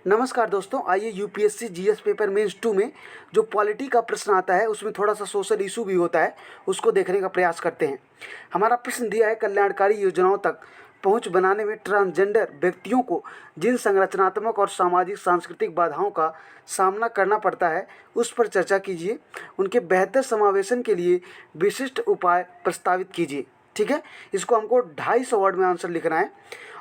नमस्कार दोस्तों, आइए यूपीएससी जीएस पेपर मेंस 2 में जो पॉलिटी का प्रश्न आता है उसमें थोड़ा सा सोशल इशू भी होता है, उसको देखने का प्रयास करते हैं। हमारा प्रश्न दिया है कल्याणकारी योजनाओं तक पहुंच बनाने में ट्रांसजेंडर व्यक्तियों को जिन संरचनात्मक और सामाजिक सांस्कृतिक बाधाओं का सामना करना पड़ता है उस पर चर्चा कीजिए। उनके बेहतर समावेशन के लिए विशिष्ट उपाय प्रस्तावित कीजिए। ठीक है, इसको हमको 250 वर्ड में आंसर लिखना है।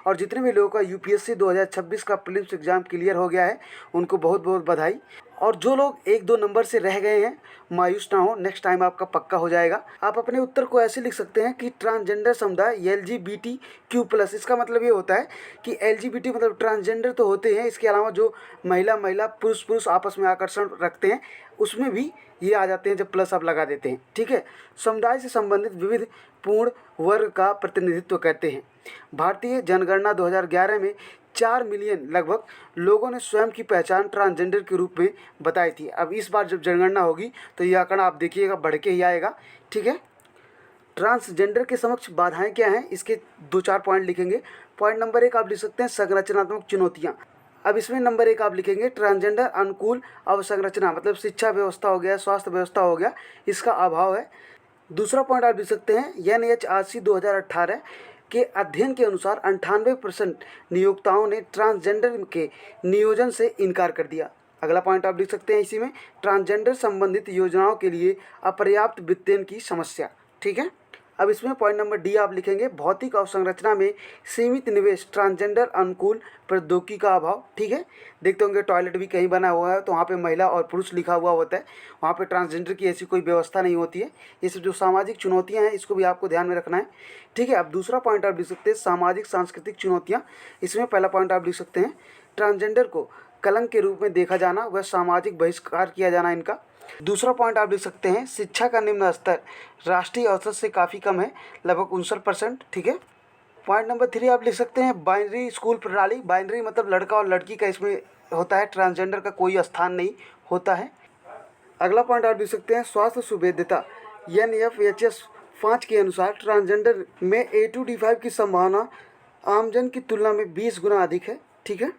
और जितने भी लोगों का यूपीएससी 2026 का प्रीलिम्स एग्ज़ाम क्लियर हो गया है उनको बहुत बहुत बधाई। और जो लोग 1-2 नंबर से रह गए हैं मायूस ना हो, नेक्स्ट टाइम आपका पक्का हो जाएगा। आप अपने उत्तर को ऐसे लिख सकते हैं कि ट्रांसजेंडर समुदाय LGBTQ+। इसका मतलब ये होता है कि LGBT मतलब ट्रांसजेंडर तो होते हैं, इसके अलावा जो महिला पुरुष आपस में आकर्षण रखते हैं उसमें भी ये आ जाते हैं जब प्लस आप लगा देते हैं। ठीक है, समुदाय से संबंधित विविध पूर्ण वर्ग का प्रतिनिधित्व करते हैं। भारतीय जनगणना 2011 में 4 मिलियन लगभग लोगों ने स्वयं की पहचान ट्रांसजेंडर के रूप में बताई थी। अब इस बार जब जनगणना होगी तो यह आंकड़ा आप देखिएगा बढ़ के ही आएगा। ठीक है, ट्रांसजेंडर के समक्ष बाधाएं क्या हैं, इसके 2-4 पॉइंट लिखेंगे। पॉइंट नंबर 1 आप लिख सकते हैं संरचनात्मक चुनौतियाँ। अब इसमें नंबर 1 आप लिखेंगे ट्रांसजेंडर अनुकूल अवसंरचना, मतलब शिक्षा व्यवस्था हो गया, स्वास्थ्य व्यवस्था हो गया, इसका अभाव है। दूसरा पॉइंट आप लिख सकते हैं NHRC 2018 के अध्ययन के अनुसार 98% नियोक्ताओं ने ट्रांसजेंडर के नियोजन से इनकार कर दिया। अगला पॉइंट आप लिख सकते हैं इसी में ट्रांसजेंडर संबंधित योजनाओं के लिए अपर्याप्त वित्तीयन की समस्या। ठीक है, अब इसमें पॉइंट नंबर D आप लिखेंगे भौतिक अवसंरचना में सीमित निवेश, ट्रांसजेंडर अनुकूल प्रौद्योगिकी का अभाव। ठीक है, देखते होंगे टॉयलेट भी कहीं बना हुआ है तो वहाँ पे महिला और पुरुष लिखा हुआ होता है, वहाँ पे ट्रांसजेंडर की ऐसी कोई व्यवस्था नहीं होती है। ये सब जो सामाजिक चुनौतियाँ हैं इसको भी आपको ध्यान में रखना है। ठीक है, अब दूसरा पॉइंट आप लिख सकते हैं सामाजिक सांस्कृतिक चुनौतियाँ। इसमें पहला पॉइंट आप लिख सकते हैं ट्रांसजेंडर को कलंक के रूप में देखा जाना व सामाजिक बहिष्कार किया जाना इनका। दूसरा पॉइंट आप लिख सकते हैं शिक्षा का निम्न स्तर राष्ट्रीय औसत से काफ़ी कम है, लगभग 59%। ठीक है, पॉइंट नंबर 3 आप लिख सकते हैं बाइनरी स्कूल प्रणाली। बाइनरी मतलब लड़का और लड़की का इसमें होता है, ट्रांसजेंडर का कोई स्थान नहीं होता है। अगला पॉइंट आप लिख सकते हैं स्वास्थ्य सुभेद्यता। NFHS 5 के अनुसार ट्रांसजेंडर में A to D5 की संभावना आमजन की तुलना में 20 गुना अधिक है। ठीक है,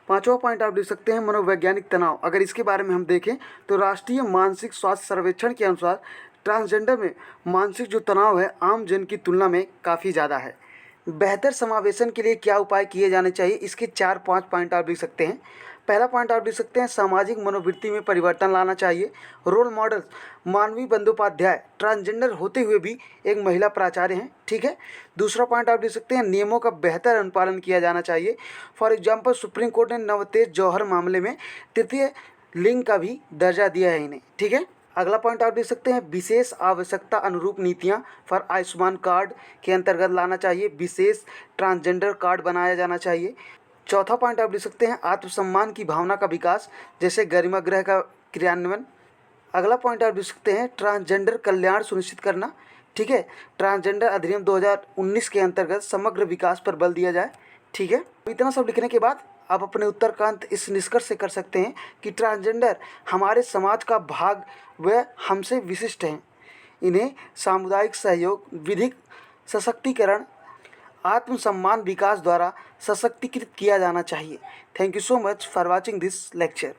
पांचवा पॉइंट आप लिख सकते हैं मनोवैज्ञानिक तनाव। अगर इसके बारे में हम देखें तो राष्ट्रीय मानसिक स्वास्थ्य सर्वेक्षण के अनुसार ट्रांसजेंडर में मानसिक जो तनाव है आम जन की तुलना में काफ़ी ज़्यादा है। बेहतर समावेशन के लिए क्या उपाय किए जाने चाहिए, इसके 4-5 पॉइंट आप लिख सकते हैं। पहला पॉइंट आप लिख सकते हैं सामाजिक मनोवृत्ति में परिवर्तन लाना चाहिए। रोल मॉडल मानवी बंदोपाध्याय ट्रांसजेंडर होते हुए भी एक महिला प्राचार्य हैं। ठीक है, दूसरा पॉइंट आप लिख सकते हैं नियमों का बेहतर अनुपालन किया जाना चाहिए। फॉर एग्जांपल सुप्रीम कोर्ट ने नवतेज जौहर मामले में तृतीय लिंग का भी दर्जा दिया है इन्हें। ठीक है, अगला पॉइंट आप लिख सकते हैं विशेष आवश्यकता अनुरूप नीतियां फॉर आयुष्मान कार्ड के अंतर्गत लाना चाहिए, विशेष ट्रांसजेंडर कार्ड बनाया जाना चाहिए। चौथा पॉइंट आप लिख सकते हैं आत्मसम्मान की भावना का विकास, जैसे गरिमा गृह का क्रियान्वयन। अगला पॉइंट आप लिख सकते हैं ट्रांसजेंडर कल्याण सुनिश्चित करना। ठीक है, ट्रांसजेंडर अधिनियम 2019 के अंतर्गत समग्र विकास पर बल दिया जाए। ठीक है, इतना सब लिखने के बाद आप अपने उत्तर का अंत इस निष्कर्ष से कर सकते हैं कि ट्रांसजेंडर हमारे समाज का भाग व हमसे विशिष्ट हैं। इन्हें सामुदायिक सहयोग, विधिक सशक्तिकरण, आत्मसम्मान विकास द्वारा सशक्तिकृत किया जाना चाहिए। Thank you so much for watching this lecture.